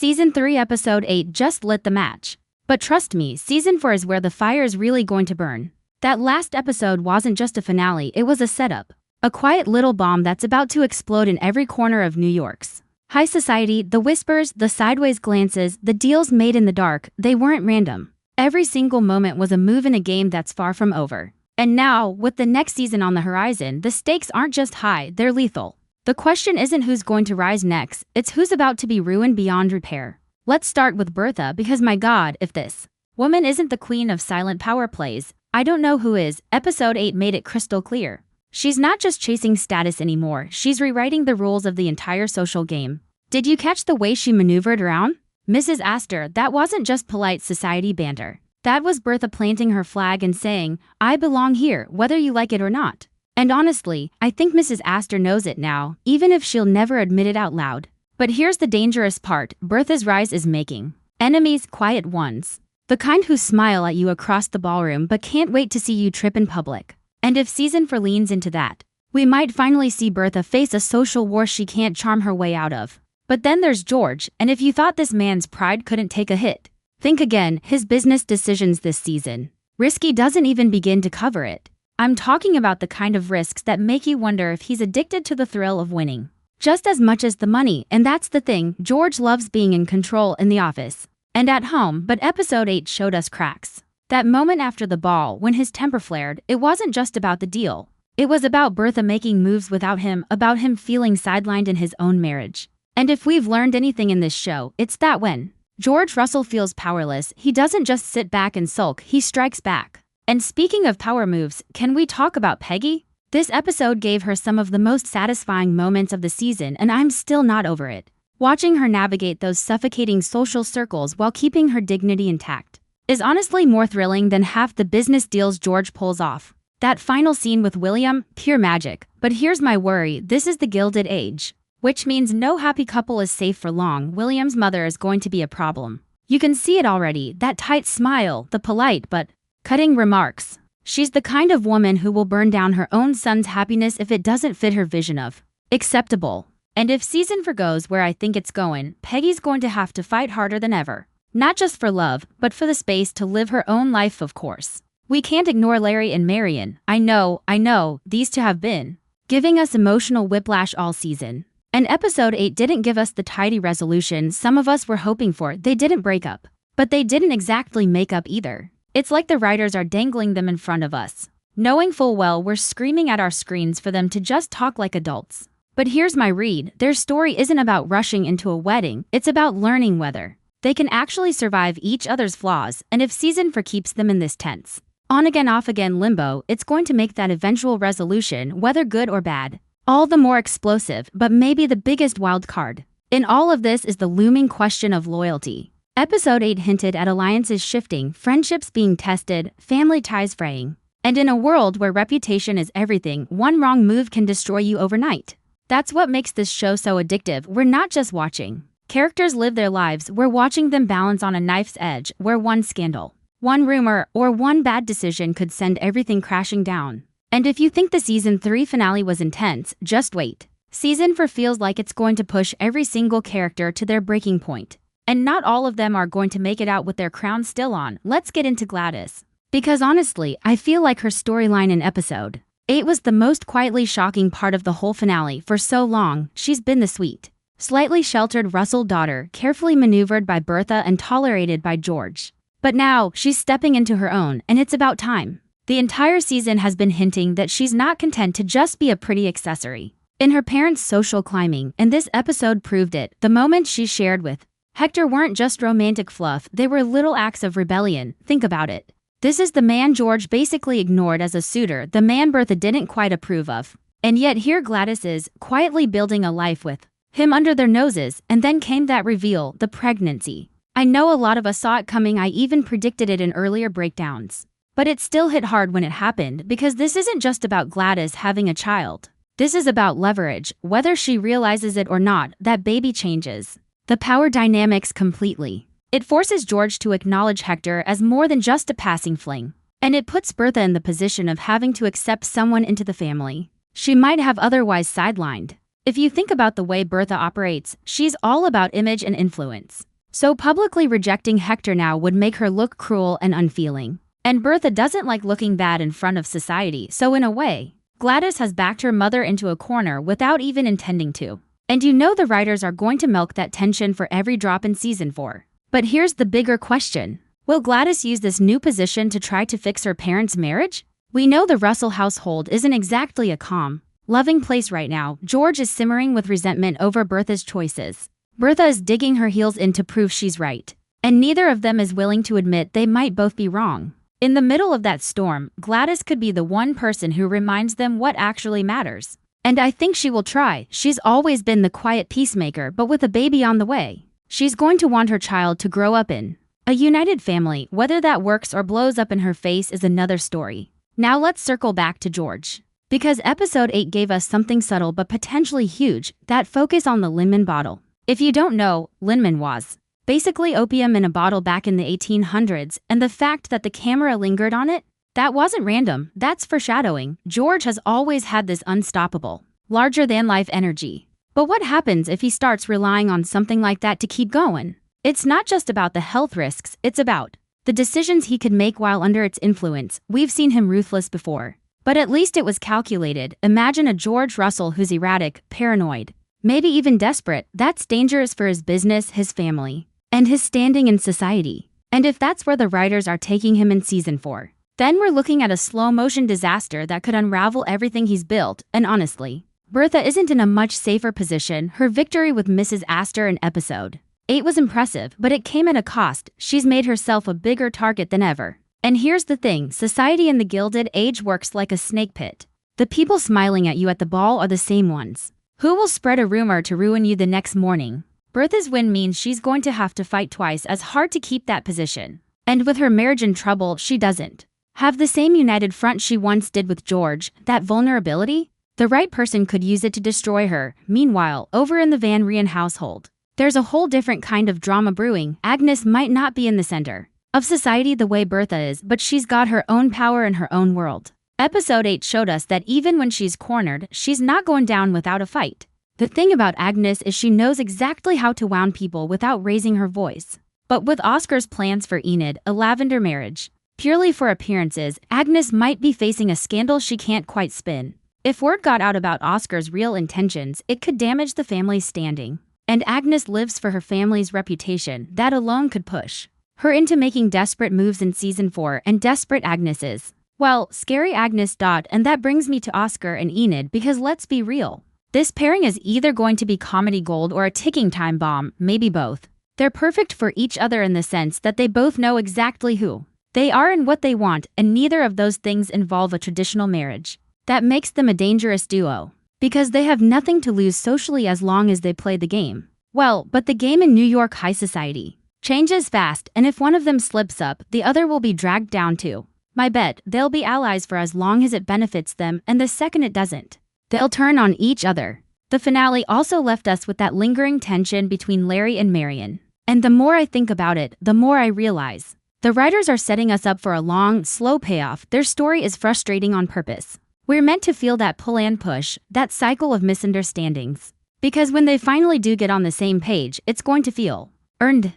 Season 3 Episode 8 just lit the match. But trust me, Season 4 is where the fire is really going to burn. That last episode wasn't just a finale, it was a setup. A quiet little bomb that's about to explode in every corner of New York's high society. The whispers, the sideways glances, the deals made in the dark, they weren't random. Every single moment was a move in a game that's far from over. And now, with the next season on the horizon, the stakes aren't just high, they're lethal. The question isn't who's going to rise next, it's who's about to be ruined beyond repair. Let's start with Bertha, because my god, if this woman isn't the queen of silent power plays, I don't know who is. Episode 8 made it crystal clear. She's not just chasing status anymore, she's rewriting the rules of the entire social game. Did you catch the way she maneuvered around Mrs. Astor? That wasn't just polite society banter. That was Bertha planting her flag and saying, I belong here, whether you like it or not. And honestly, I think Mrs. Astor knows it now, even if she'll never admit it out loud. But here's the dangerous part, Bertha's rise is making enemies, quiet ones. The kind who smile at you across the ballroom but can't wait to see you trip in public. And if Season 4 leans into that, we might finally see Bertha face a social war she can't charm her way out of. But then there's George, and if you thought this man's pride couldn't take a hit, think again. His business decisions this season. Risky doesn't even begin to cover it. I'm talking about the kind of risks that make you wonder if he's addicted to the thrill of winning just as much as the money. And that's the thing, George loves being in control in the office and at home, but episode 8 showed us cracks. That moment after the ball, when his temper flared, it wasn't just about the deal. It was about Bertha making moves without him, about him feeling sidelined in his own marriage. And if we've learned anything in this show, it's that when George Russell feels powerless, he doesn't just sit back and sulk, he strikes back. And speaking of power moves, can we talk about Peggy? This episode gave her some of the most satisfying moments of the season, and I'm still not over it. Watching her navigate those suffocating social circles while keeping her dignity intact is honestly more thrilling than half the business deals George pulls off. That final scene with William, pure magic. But here's my worry, this is the Gilded Age, which means no happy couple is safe for long. William's mother is going to be a problem. You can see it already, that tight smile, the polite but cutting remarks. She's the kind of woman who will burn down her own son's happiness if it doesn't fit her vision of acceptable. And if Season 4 goes where I think it's going, Peggy's going to have to fight harder than ever. Not just for love, but for the space to live her own life, of course. We can't ignore Larry and Marion. I know, these two have been giving us emotional whiplash all season. And episode 8 didn't give us the tidy resolution some of us were hoping for. They didn't break up, but they didn't exactly make up either. It's like the writers are dangling them in front of us, knowing full well we're screaming at our screens for them to just talk like adults. But here's my read, their story isn't about rushing into a wedding, it's about learning whether they can actually survive each other's flaws, and if Season 4 keeps them in this tense, on again off again limbo, it's going to make that eventual resolution, whether good or bad, all the more explosive. But maybe the biggest wild card in all of this is the looming question of loyalty. Episode 8 hinted at alliances shifting, friendships being tested, family ties fraying. And in a world where reputation is everything, one wrong move can destroy you overnight. That's what makes this show so addictive. We're not just watching characters live their lives, we're watching them balance on a knife's edge, where one scandal, one rumor, or one bad decision could send everything crashing down. And if you think the Season 3 finale was intense, just wait. Season 4 feels like it's going to push every single character to their breaking point. And not all of them are going to make it out with their crown still on. Let's get into Gladys. Because honestly, I feel like her storyline in episode 8 was the most quietly shocking part of the whole finale. For so long, she's been the sweet, slightly sheltered Russell daughter, carefully maneuvered by Bertha and tolerated by George. But now, she's stepping into her own, and it's about time. The entire season has been hinting that she's not content to just be a pretty accessory in her parents' social climbing, and this episode proved it. The moments she shared with Hector weren't just romantic fluff, they were little acts of rebellion. Think about it. This is the man George basically ignored as a suitor, the man Bertha didn't quite approve of. And yet here Gladys is, quietly building a life with him under their noses, and then came that reveal, the pregnancy. I know a lot of us saw it coming, I even predicted it in earlier breakdowns. But it still hit hard when it happened, because this isn't just about Gladys having a child. This is about leverage. Whether she realizes it or not, that baby changes the power dynamics completely. It forces George to acknowledge Hector as more than just a passing fling. And it puts Bertha in the position of having to accept someone into the family she might have otherwise sidelined. If you think about the way Bertha operates, she's all about image and influence. So publicly rejecting Hector now would make her look cruel and unfeeling. And Bertha doesn't like looking bad in front of society, so in a way, Gladys has backed her mother into a corner without even intending to. And you know the writers are going to milk that tension for every drop in season 4. But here's the bigger question. Will Gladys use this new position to try to fix her parents' marriage? We know the Russell household isn't exactly a calm, loving place right now. George is simmering with resentment over Bertha's choices. Bertha is digging her heels in to prove she's right. And neither of them is willing to admit they might both be wrong. In the middle of that storm, Gladys could be the one person who reminds them what actually matters. And I think she will try. She's always been the quiet peacemaker, but with a baby on the way, she's going to want her child to grow up in a united family. Whether that works or blows up in her face is another story. Now let's circle back to George. Because episode 8 gave us something subtle but potentially huge, that focus on the liniment bottle. If you don't know, liniment was basically opium in a bottle back in the 1800s, and the fact that the camera lingered on it, that wasn't random, that's foreshadowing. George has always had this unstoppable, larger-than-life energy. But what happens if he starts relying on something like that to keep going? It's not just about the health risks, it's about the decisions he could make while under its influence. We've seen him ruthless before. But at least it was calculated. Imagine a George Russell who's erratic, paranoid, maybe even desperate. That's dangerous for his business, his family, and his standing in society. And if that's where the writers are taking him in season 4, then we're looking at a slow-motion disaster that could unravel everything he's built. And honestly, Bertha isn't in a much safer position. Her victory with Mrs. Astor in episode 8 was impressive, but it came at a cost. She's made herself a bigger target than ever. And here's the thing, society in the Gilded Age works like a snake pit. The people smiling at you at the ball are the same ones who will spread a rumor to ruin you the next morning. Bertha's win means she's going to have to fight twice as hard to keep that position. And with her marriage in trouble, she doesn't have the same united front she once did with George. That vulnerability? The right person could use it to destroy her. Meanwhile, over in the Van Rijn household, there's a whole different kind of drama brewing. Agnes might not be in the center of society the way Bertha is, but she's got her own power in her own world. Episode 8 showed us that even when she's cornered, she's not going down without a fight. The thing about Agnes is she knows exactly how to wound people without raising her voice. But with Oscar's plans for Enid, a lavender marriage, purely for appearances, Agnes might be facing a scandal she can't quite spin. If word got out about Oscar's real intentions, it could damage the family's standing. And Agnes lives for her family's reputation. That alone could push her into making desperate moves in season 4, and desperate Agnes is, well, scary Agnes. And that brings me to Oscar and Enid, because let's be real. This pairing is either going to be comedy gold or a ticking time bomb, maybe both. They're perfect for each other in the sense that they both know exactly who they are and what they want, and neither of those things involve a traditional marriage. That makes them a dangerous duo, because they have nothing to lose socially as long as they play the game. Well, but the game in New York high society changes fast, and if one of them slips up, the other will be dragged down too. My bet, they'll be allies for as long as it benefits them, and the second it doesn't, they'll turn on each other. The finale also left us with that lingering tension between Larry and Marion. And the more I think about it, the more I realize the writers are setting us up for a long, slow payoff. Their story is frustrating on purpose. We're meant to feel that pull and push, that cycle of misunderstandings. Because when they finally do get on the same page, it's going to feel earned.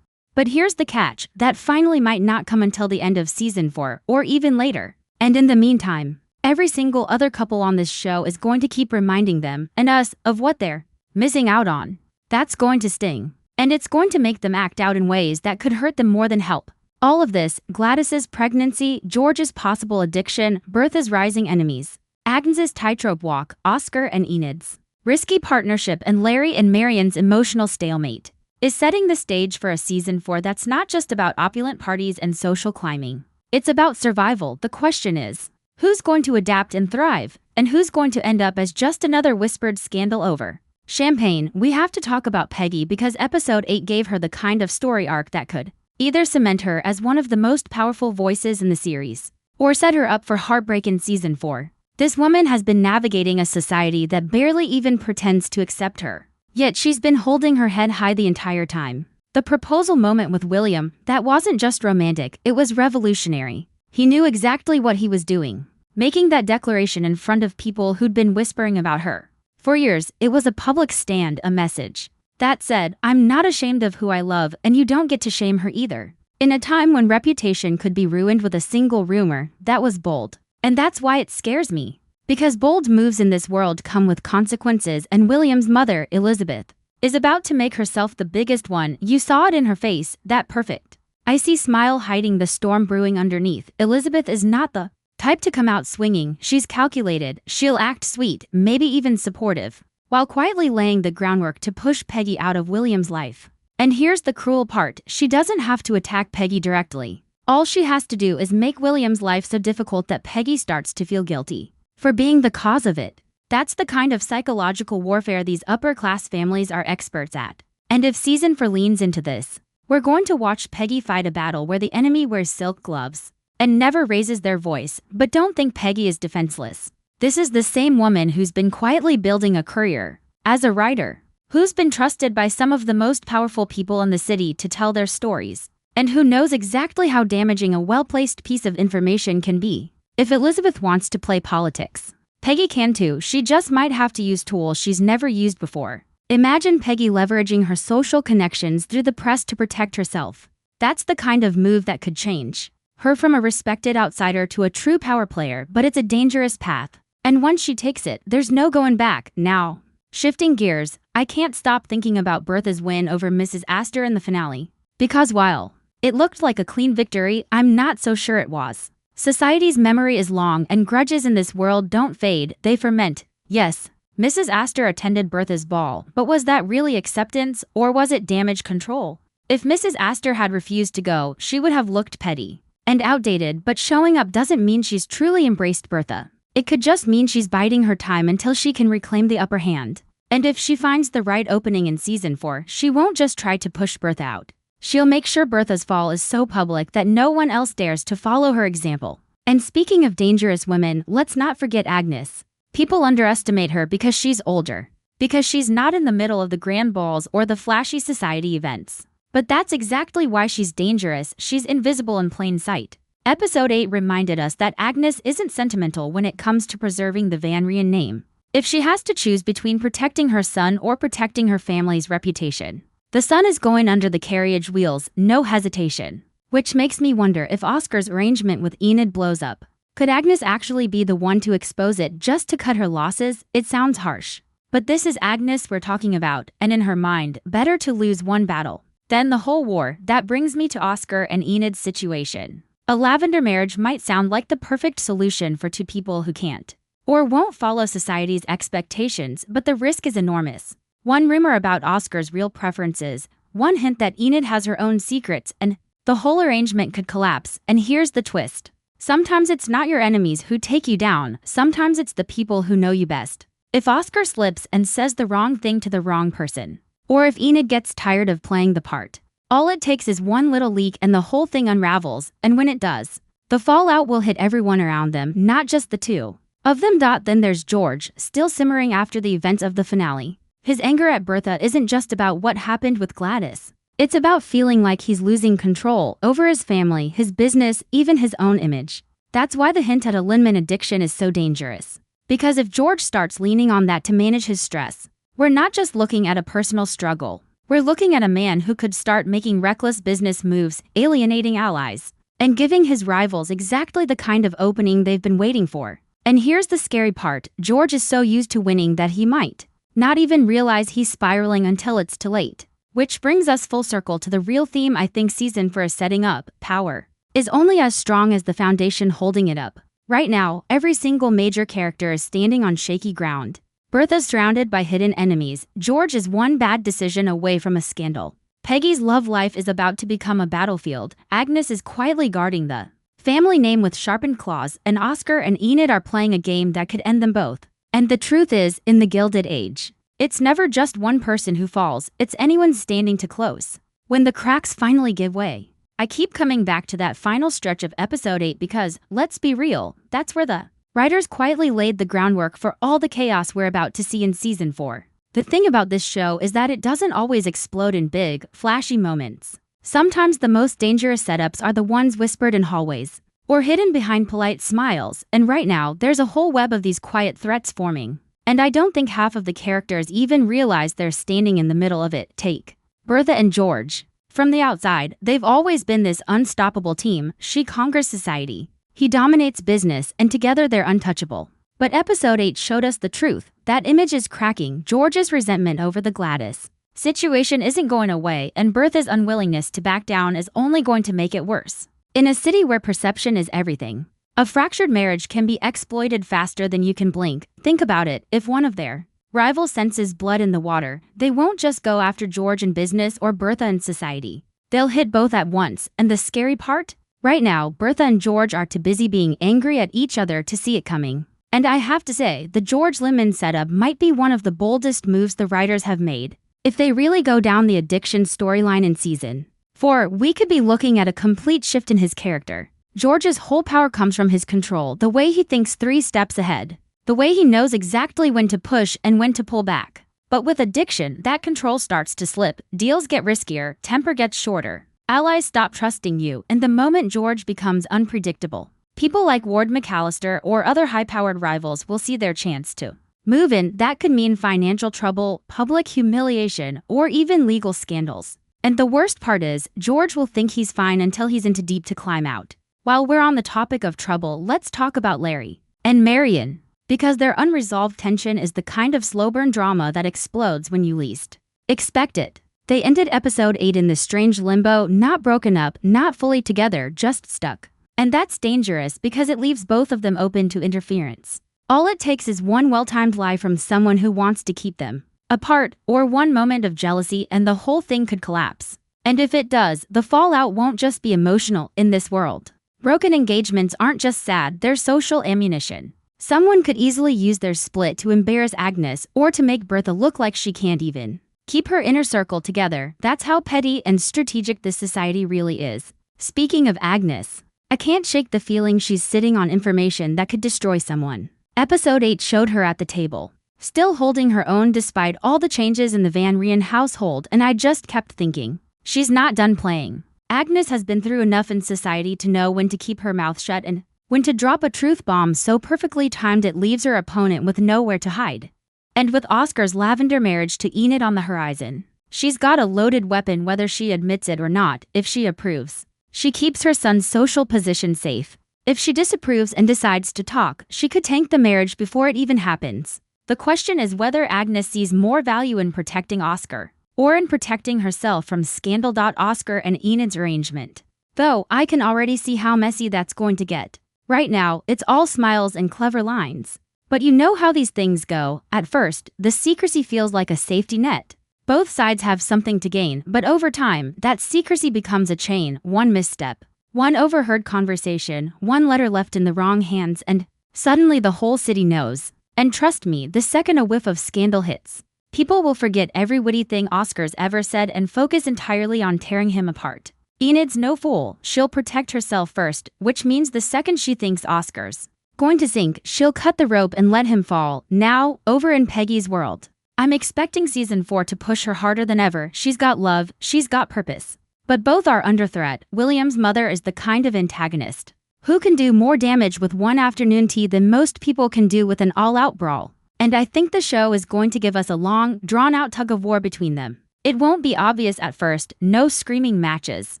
But here's the catch, that finally might not come until the end of season 4, or even later. And in the meantime, every single other couple on this show is going to keep reminding them, and us, of what they're missing out on. That's going to sting. And it's going to make them act out in ways that could hurt them more than help. All of this, Gladys's pregnancy, George's possible addiction, Bertha's rising enemies, Agnes's tightrope walk, Oscar and Enid's risky partnership, and Larry and Marion's emotional stalemate, is setting the stage for a season 4 that's not just about opulent parties and social climbing. It's about survival. The question is, who's going to adapt and thrive, and who's going to end up as just another whispered scandal over champagne? We have to talk about Peggy, because episode 8 gave her the kind of story arc that could either cement her as one of the most powerful voices in the series, or set her up for heartbreak in season 4. This woman has been navigating a society that barely even pretends to accept her. Yet she's been holding her head high the entire time. The proposal moment with William, that wasn't just romantic, it was revolutionary. He knew exactly what he was doing, making that declaration in front of people who'd been whispering about her for years. It was a public stand, a message That said, I'm not ashamed of who I love, and you don't get to shame her either. In a time when reputation could be ruined with a single rumor, that was bold. And that's why it scares me. Because bold moves in this world come with consequences, and William's mother, Elizabeth, is about to make herself the biggest one. You saw it in her face, that perfect icy smile hiding the storm brewing underneath. Elizabeth is not the type to come out swinging. She's calculated, she'll act sweet, maybe even supportive, while quietly laying the groundwork to push Peggy out of William's life. And here's the cruel part, she doesn't have to attack Peggy directly. All she has to do is make William's life so difficult that Peggy starts to feel guilty for being the cause of it. That's the kind of psychological warfare these upper-class families are experts at. And if season 4 leans into this, we're going to watch Peggy fight a battle where the enemy wears silk gloves and never raises their voice. But don't think Peggy is defenseless. This is the same woman who's been quietly building a career as a writer, who's been trusted by some of the most powerful people in the city to tell their stories, and who knows exactly how damaging a well-placed piece of information can be. If Elizabeth wants to play politics, Peggy can too. She just might have to use tools she's never used before. Imagine Peggy leveraging her social connections through the press to protect herself. That's the kind of move that could change her from a respected outsider to a true power player, but it's a dangerous path. And once she takes it, there's no going back. Now, shifting gears, I can't stop thinking about Bertha's win over Mrs. Astor in the finale. Because while it looked like a clean victory, I'm not so sure it was. Society's memory is long, and grudges in this world don't fade, they ferment. Yes, Mrs. Astor attended Bertha's ball, but was that really acceptance, or was it damage control? If Mrs. Astor had refused to go, she would have looked petty and outdated, but showing up doesn't mean she's truly embraced Bertha. It could just mean she's biding her time until she can reclaim the upper hand. And if she finds the right opening in season 4, she won't just try to push Bertha out. She'll make sure Bertha's fall is so public that no one else dares to follow her example. And speaking of dangerous women, let's not forget Agnes. People underestimate her because she's older, because she's not in the middle of the grand balls or the flashy society events. But that's exactly why she's dangerous. She's invisible in plain sight. Episode 8 reminded us that Agnes isn't sentimental when it comes to preserving the Van Ryn name. If she has to choose between protecting her son or protecting her family's reputation, the son is going under the carriage wheels, no hesitation. Which makes me wonder if Oscar's arrangement with Enid blows up. Could Agnes actually be the one to expose it just to cut her losses? It sounds harsh. But this is Agnes we're talking about, and in her mind, better to lose one battle than the whole war. That brings me to Oscar and Enid's situation. A lavender marriage might sound like the perfect solution for two people who can't or won't follow society's expectations, but the risk is enormous. One rumor about Oscar's real preferences, one hint that Enid has her own secrets, and the whole arrangement could collapse. And here's the twist. Sometimes it's not your enemies who take you down, sometimes it's the people who know you best. If Oscar slips and says the wrong thing to the wrong person, or if Enid gets tired of playing the part, all it takes is one little leak and the whole thing unravels, and when it does, the fallout will hit everyone around them, not just the two of them. Then there's George, still simmering after the events of the finale. His anger at Bertha isn't just about what happened with Gladys. It's about feeling like he's losing control over his family, his business, even his own image. That's why the hint at a liniment addiction is so dangerous. Because if George starts leaning on that to manage his stress, we're not just looking at a personal struggle. We're looking at a man who could start making reckless business moves, alienating allies, and giving his rivals exactly the kind of opening they've been waiting for. And here's the scary part. George is so used to winning that he might not even realize he's spiraling until it's too late. Which brings us full circle to the real theme I think season 4 is setting up. Power is only as strong as the foundation holding it up. Right now, every single major character is standing on shaky ground. Bertha's surrounded by hidden enemies. George is one bad decision away from a scandal. Peggy's love life is about to become a battlefield. Agnes is quietly guarding the family name with sharpened claws, and Oscar and Enid are playing a game that could end them both. And the truth is, in the Gilded Age, it's never just one person who falls, it's anyone standing too close. When the cracks finally give way. I keep coming back to that final stretch of episode 8 because, let's be real, that's where the writers quietly laid the groundwork for all the chaos we're about to see in season 4. The thing about this show is that it doesn't always explode in big, flashy moments. Sometimes the most dangerous setups are the ones whispered in hallways, or hidden behind polite smiles, and right now, there's a whole web of these quiet threats forming. And I don't think half of the characters even realize they're standing in the middle of it. Take Bertha and George. From the outside, they've always been this unstoppable team. She conquers society. He dominates business, and together they're untouchable. But episode 8 showed us the truth. That image is cracking. George's resentment over the Gladys situation isn't going away, and Bertha's unwillingness to back down is only going to make it worse. In a city where perception is everything, a fractured marriage can be exploited faster than you can blink. Think about it. If one of their rivals senses blood in the water, they won't just go after George in business or Bertha in society. They'll hit both at once, and the scary part? Right now, Bertha and George are too busy being angry at each other to see it coming. And I have to say, the George Lemon setup might be one of the boldest moves the writers have made. If they really go down the addiction storyline in season 4, we could be looking at a complete shift in his character. George's whole power comes from his control, the way he thinks 3 steps ahead, the way he knows exactly when to push and when to pull back. But with addiction, that control starts to slip, deals get riskier, temper gets shorter, allies stop trusting you, and the moment George becomes unpredictable, people like Ward McAllister or other high-powered rivals will see their chance to move in. That could mean financial trouble, public humiliation, or even legal scandals. And the worst part is, George will think he's fine until he's into deep to climb out. While we're on the topic of trouble, let's talk about Larry and Marion, because their unresolved tension is the kind of slow burn drama that explodes when you least expect it. They ended episode 8 in this strange limbo, not broken up, not fully together, just stuck. And that's dangerous because it leaves both of them open to interference. All it takes is one well-timed lie from someone who wants to keep them apart, or one moment of jealousy, and the whole thing could collapse. And if it does, the fallout won't just be emotional. In this world, broken engagements aren't just sad, they're social ammunition. Someone could easily use their split to embarrass Agnes or to make Bertha look like she can't even keep her inner circle together. That's how petty and strategic this society really is. Speaking of Agnes, I can't shake the feeling she's sitting on information that could destroy someone. Episode 8 showed her at the table, still holding her own despite all the changes in the Van Rijn household, and I just kept thinking, she's not done playing. Agnes has been through enough in society to know when to keep her mouth shut and when to drop a truth bomb so perfectly timed it leaves her opponent with nowhere to hide. And with Oscar's lavender marriage to Enid on the horizon, she's got a loaded weapon whether she admits it or not. If she approves, she keeps her son's social position safe. If she disapproves and decides to talk, she could tank the marriage before it even happens. The question is whether Agnes sees more value in protecting Oscar or in protecting herself from scandal. Oscar and Enid's arrangement, though, I can already see how messy that's going to get. Right now, it's all smiles and clever lines. But you know how these things go. At first, the secrecy feels like a safety net. Both sides have something to gain, but over time, that secrecy becomes a chain. One misstep, one overheard conversation, one letter left in the wrong hands, and suddenly the whole city knows. And trust me, the second a whiff of scandal hits, people will forget every witty thing Oscar's ever said and focus entirely on tearing him apart. Enid's no fool. She'll protect herself first, which means the second she thinks Oscar's going to sink, she'll cut the rope and let him fall. Now, over in Peggy's world, I'm expecting season 4 to push her harder than ever. She's got love, she's got purpose. But both are under threat. William's mother is the kind of antagonist who can do more damage with one afternoon tea than most people can do with an all-out brawl. And I think the show is going to give us a long, drawn-out tug-of-war between them. It won't be obvious at first, no screaming matches,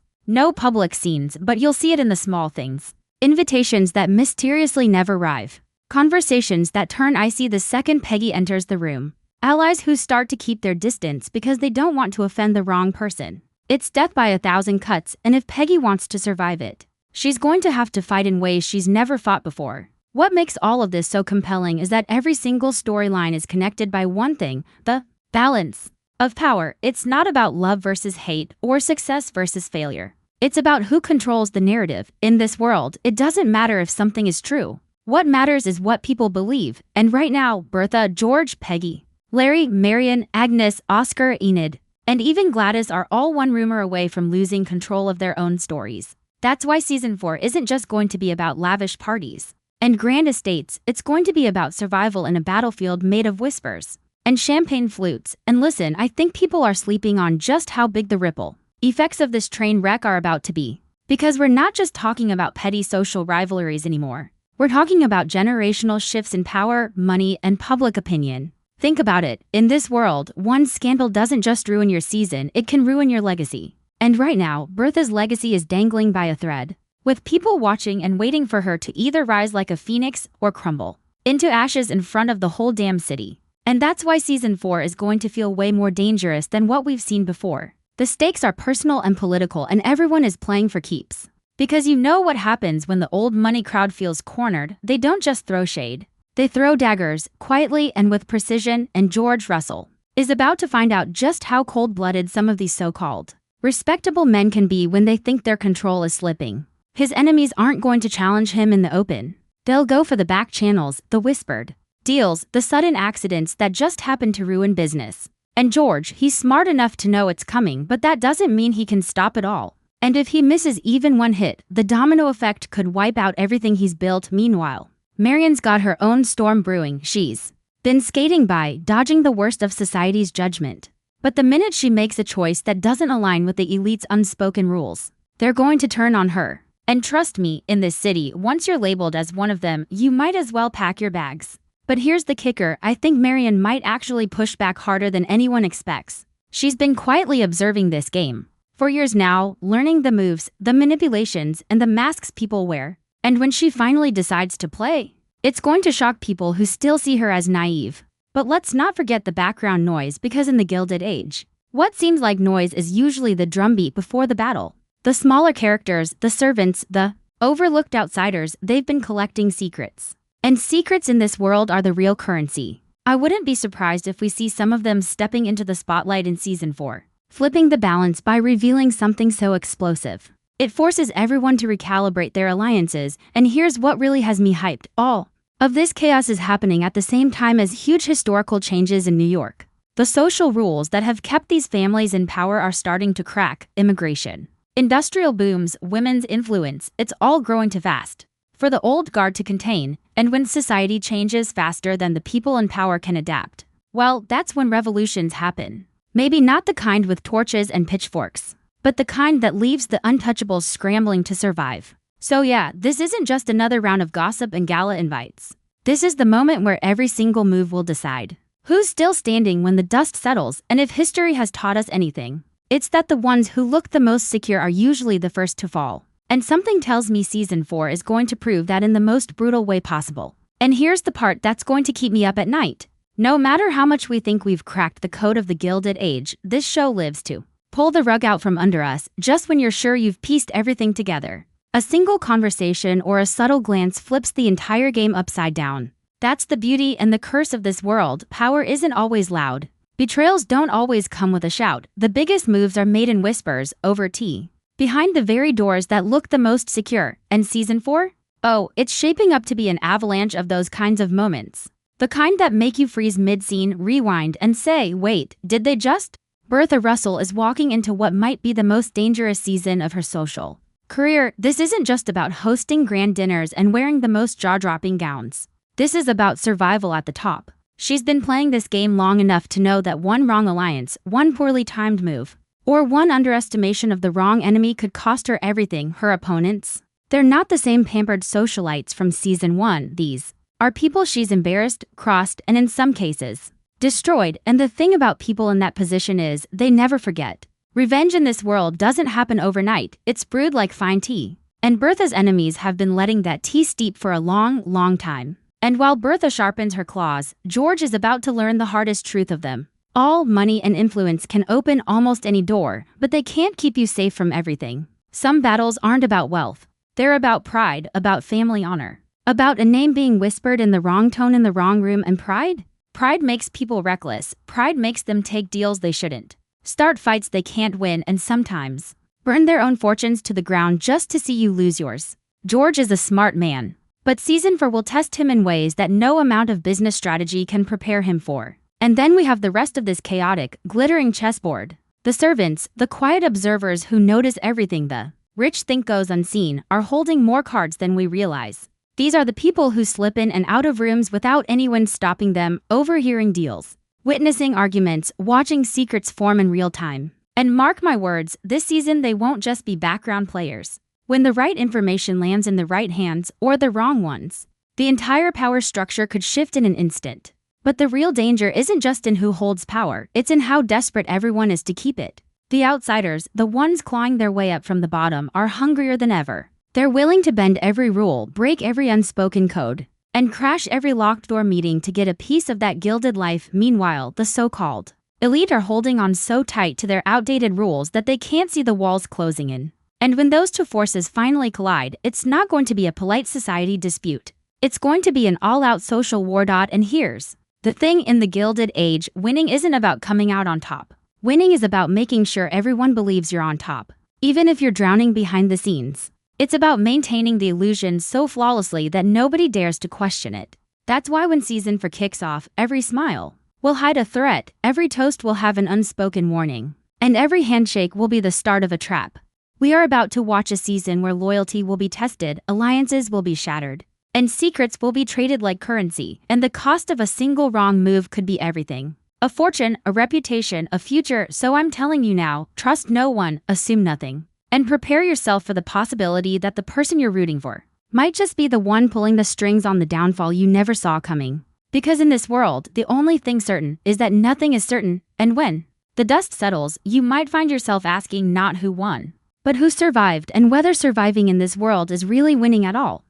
no public scenes, but you'll see it in the small things. Invitations that mysteriously never arrive. Conversations that turn icy the second Peggy enters the room. Allies who start to keep their distance because they don't want to offend the wrong person. It's death by 1,000 cuts, and if Peggy wants to survive it, she's going to have to fight in ways she's never fought before. What makes all of this so compelling is that every single storyline is connected by one thing, the balance of power. It's not about love versus hate or success versus failure. It's about who controls the narrative. In this world, it doesn't matter if something is true. What matters is what people believe. And right now, Bertha, George, Peggy, Larry, Marion, Agnes, Oscar, Enid, and even Gladys are all one rumor away from losing control of their own stories. That's why season 4 isn't just going to be about lavish parties and grand estates. It's going to be about survival in a battlefield made of whispers and champagne flutes. And listen, I think people are sleeping on just how big the ripple effects of this train wreck are about to be. Because we're not just talking about petty social rivalries anymore. We're talking about generational shifts in power, money, and public opinion. Think about it. In this world, one scandal doesn't just ruin your season, it can ruin your legacy. And right now, Bertha's legacy is dangling by a thread, with people watching and waiting for her to either rise like a phoenix or crumble into ashes in front of the whole damn city. And that's why season 4 is going to feel way more dangerous than what we've seen before. The stakes are personal and political, and everyone is playing for keeps. Because you know what happens when the old money crowd feels cornered. They don't just throw shade. They throw daggers, quietly and with precision, and George Russell is about to find out just how cold-blooded some of these so-called respectable men can be when they think their control is slipping. His enemies aren't going to challenge him in the open. They'll go for the back channels, the whispered deals, the sudden accidents that just happen to ruin business. And George, he's smart enough to know it's coming, but that doesn't mean he can stop it all. And if he misses even one hit, the domino effect could wipe out everything he's built. Meanwhile, Marion's got her own storm brewing. She's been skating by, dodging the worst of society's judgment. But the minute she makes a choice that doesn't align with the elite's unspoken rules, they're going to turn on her. And trust me, in this city, once you're labeled as one of them, you might as well pack your bags. But here's the kicker, I think Marion might actually push back harder than anyone expects. She's been quietly observing this game for years now, learning the moves, the manipulations, and the masks people wear. And when she finally decides to play, it's going to shock people who still see her as naive. But let's not forget the background noise, because in the Gilded Age, what seems like noise is usually the drumbeat before the battle. The smaller characters, the servants, the overlooked outsiders, they've been collecting secrets. And secrets in this world are the real currency. I wouldn't be surprised if we see some of them stepping into the spotlight in season 4, flipping the balance by revealing something so explosive. It forces everyone to recalibrate their alliances, and here's what really has me hyped. All of this chaos is happening at the same time as huge historical changes in New York. The social rules that have kept these families in power are starting to crack. Immigration, industrial booms, women's influence, it's all growing too fast for the old guard to contain. And when society changes faster than the people in power can adapt, well, that's when revolutions happen. Maybe not the kind with torches and pitchforks, but the kind that leaves the untouchables scrambling to survive. So yeah, this isn't just another round of gossip and gala invites. This is the moment where every single move will decide who's still standing when the dust settles. And if history has taught us anything, it's that the ones who look the most secure are usually the first to fall. And something tells me season 4 is going to prove that in the most brutal way possible. And here's the part that's going to keep me up at night. No matter how much we think we've cracked the code of the Gilded Age, this show lives to pull the rug out from under us just when you're sure you've pieced everything together. A single conversation or a subtle glance flips the entire game upside down. That's the beauty and the curse of this world. Power isn't always loud. Betrayals don't always come with a shout. The biggest moves are made in whispers, over tea, behind the very doors that look the most secure. And season 4? Oh, it's shaping up to be an avalanche of those kinds of moments. The kind that make you freeze mid-scene, rewind, and say, wait, did they just? Bertha Russell is walking into what might be the most dangerous season of her social career. This isn't just about hosting grand dinners and wearing the most jaw-dropping gowns. This is about survival at the top. She's been playing this game long enough to know that one wrong alliance, one poorly timed move, or one underestimation of the wrong enemy could cost her everything. Her opponents, they're not the same pampered socialites from season 1. These are people she's embarrassed, crossed, and in some cases, destroyed. And the thing about people in that position is, they never forget. Revenge in this world doesn't happen overnight, it's brewed like fine tea. And Bertha's enemies have been letting that tea steep for a long, long time. And while Bertha sharpens her claws, George is about to learn the hardest truth of them. All money and influence can open almost any door, but they can't keep you safe from everything. Some battles aren't about wealth. They're about pride, about family honor, about a name being whispered in the wrong tone in the wrong room. And pride? Pride makes people reckless. Pride makes them take deals they shouldn't, start fights they can't win, and sometimes burn their own fortunes to the ground just to see you lose yours. George is a smart man, but season 4 will test him in ways that no amount of business strategy can prepare him for. And then we have the rest of this chaotic, glittering chessboard. The servants, the quiet observers who notice everything the rich think goes unseen, are holding more cards than we realize. These are the people who slip in and out of rooms without anyone stopping them, overhearing deals, witnessing arguments, watching secrets form in real time. And mark my words, this season they won't just be background players. when the right information lands in the right hands or the wrong ones, the entire power structure could shift in an instant. But the real danger isn't just in who holds power, it's in how desperate everyone is to keep it. The outsiders, the ones clawing their way up from the bottom, are hungrier than ever. They're willing to bend every rule, break every unspoken code, and crash every locked-door meeting to get a piece of that gilded life. Meanwhile, the so-called elite are holding on so tight to their outdated rules that they can't see the walls closing in. And when those two forces finally collide, it's not going to be a polite society dispute. It's going to be an all-out social war. And here's the thing: in the Gilded Age, winning isn't about coming out on top. Winning is about making sure everyone believes you're on top, even if you're drowning behind the scenes. It's about maintaining the illusion so flawlessly that nobody dares to question it. That's why when season 4 kicks off, every smile will hide a threat, every toast will have an unspoken warning, and every handshake will be the start of a trap. We are about to watch a season where loyalty will be tested, alliances will be shattered, and secrets will be traded like currency, and the cost of a single wrong move could be everything. A fortune, a reputation, a future. So I'm telling you now, trust no one, assume nothing, and prepare yourself for the possibility that the person you're rooting for might just be the one pulling the strings on the downfall you never saw coming. Because in this world, the only thing certain is that nothing is certain, and when the dust settles, you might find yourself asking not who won, but who survived, and whether surviving in this world is really winning at all.